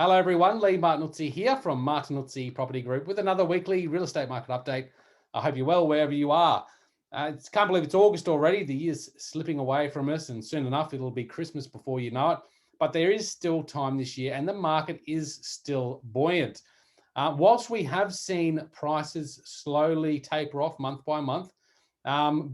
Hello everyone, Leigh Martinuzzi here from Martinuzzi Property Group with another weekly real estate market update. I hope you're well wherever you are. Can't believe it's August already. The year's slipping away from us and soon enough it'll be Christmas before you know it. But there is still time this year and the market is still buoyant. Whilst we have seen prices slowly taper off month by month,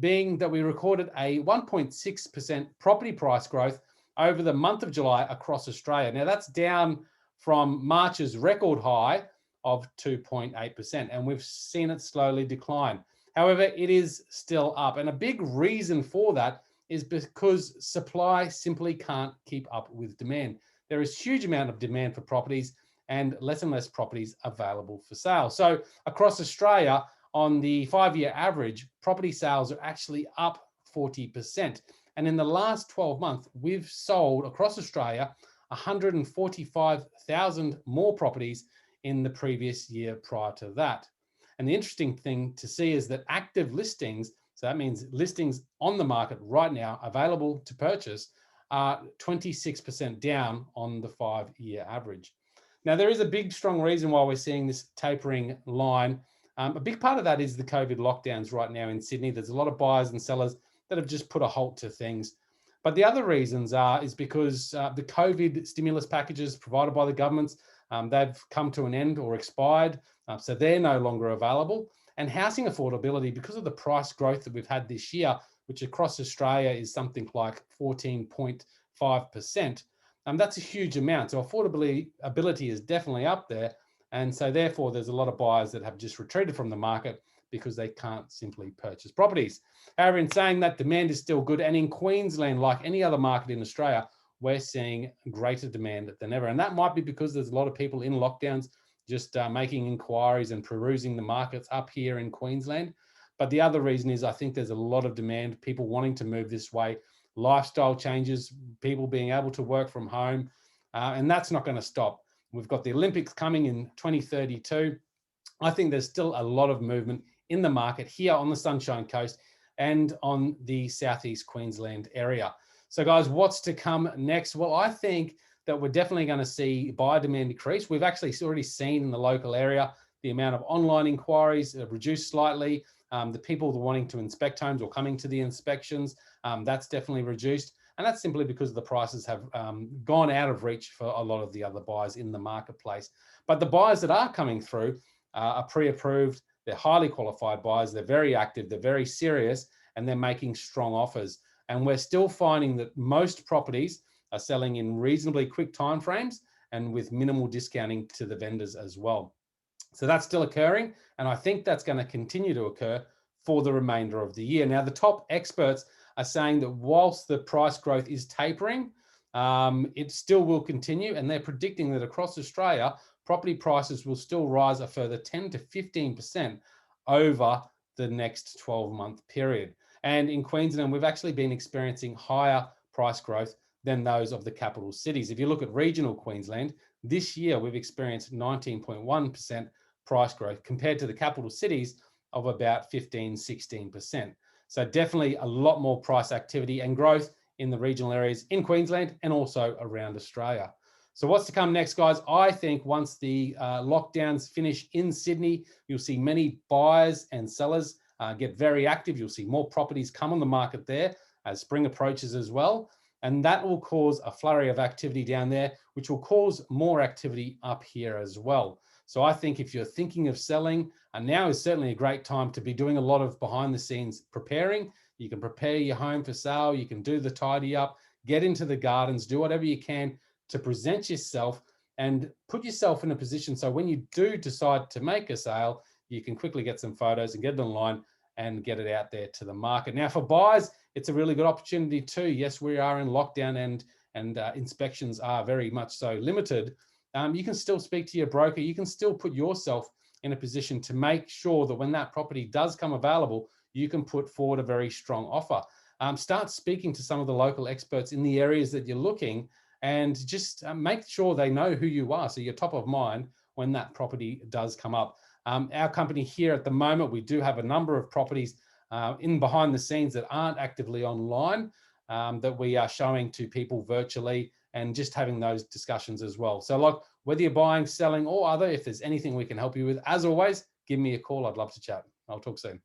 being that we recorded a 1.6% property price growth over the month of July across Australia. Now that's down from March's record high of 2.8%, and we've seen it slowly decline. However, it is still up, and a big reason for that is because supply simply can't keep up with demand. There is a huge amount of demand for properties and less properties available for sale. So across Australia, on the 5-year average, property sales are actually up 40%. And in the last 12 months, we've sold across Australia 145,000 more properties in the previous year prior to that. And the interesting thing to see is that active listings, so that means listings on the market right now available to purchase, are 26% down on the 5-year average. Now, there is a big, strong reason why we're seeing this tapering line. A big part of that is the COVID lockdowns right now in Sydney. There's a lot of buyers and sellers that have just put a halt to things. But the other reasons is because the COVID stimulus packages provided by the governments, they've come to an end or expired, so they're no longer available. And housing affordability, because of the price growth that we've had this year, which across Australia is something like 14.5%, that's a huge amount. So affordability is definitely up there. And so therefore, there's a lot of buyers that have just retreated from the market because they can't simply purchase properties. However, in saying that, demand is still good. And in Queensland, like any other market in Australia, we're seeing greater demand than ever. And that might be because there's a lot of people in lockdowns just making inquiries and perusing the markets up here in Queensland. But the other reason is I think there's a lot of demand, people wanting to move this way, lifestyle changes, people being able to work from home, and that's not going to stop. We've got the Olympics coming in 2032. I think there's still a lot of movement in the market here on the Sunshine Coast and on the Southeast Queensland area. So guys, what's to come next? Well, I think that we're definitely going to see buyer demand increase. We've actually already seen in the local area the amount of online inquiries have reduced slightly. The people wanting to inspect homes or coming to the inspections, that's definitely reduced. And that's simply because the prices have gone out of reach for a lot of the other buyers in the marketplace. But the buyers that are coming through are pre-approved. They're highly qualified buyers. They're very active. They're very serious, and they're making strong offers. And we're still finding that most properties are selling in reasonably quick timeframes and with minimal discounting to the vendors as well. So that's still occurring, and I think that's going to continue to occur for the remainder of the year. Now, the top experts are saying that whilst the price growth is tapering, it still will continue, and they're predicting that across Australia, property prices will still rise a further 10 to 15% over the next 12-month period. And in Queensland, we've actually been experiencing higher price growth than those of the capital cities. If you look at regional Queensland, this year we've experienced 19.1% price growth compared to the capital cities of about 15-16%. So definitely a lot more price activity and growth in the regional areas in Queensland and also around Australia. So what's to come next, guys? I think once the lockdowns finish in Sydney, you'll see many buyers and sellers get very active. You'll see more properties come on the market there as spring approaches as well. And that will cause a flurry of activity down there, which will cause more activity up here as well. So I think if you're thinking of selling, now is certainly a great time to be doing a lot of behind the scenes preparing. You can prepare your home for sale. You can do the tidy up, get into the gardens, do whatever you can to present yourself and put yourself in a position so when you do decide to make a sale, you can quickly get some photos and get it online and get it out there to the market. Now, for buyers, it's a really good opportunity too. Yes, we are in lockdown and inspections are very much so limited. You can still speak to your broker. You can still put yourself in a position to make sure that when that property does come available, you can put forward a very strong offer. Start speaking to some of the local experts in the areas that you're looking and just make sure they know who you are so you're top of mind when that property does come up. Our company here at the moment, we do have a number of properties in behind the scenes that aren't actively online that we are showing to people virtually and just having those discussions as well. So like whether you're buying, selling or other, if there's anything we can help you with, as always, give me a call. I'd love to chat. I'll talk soon.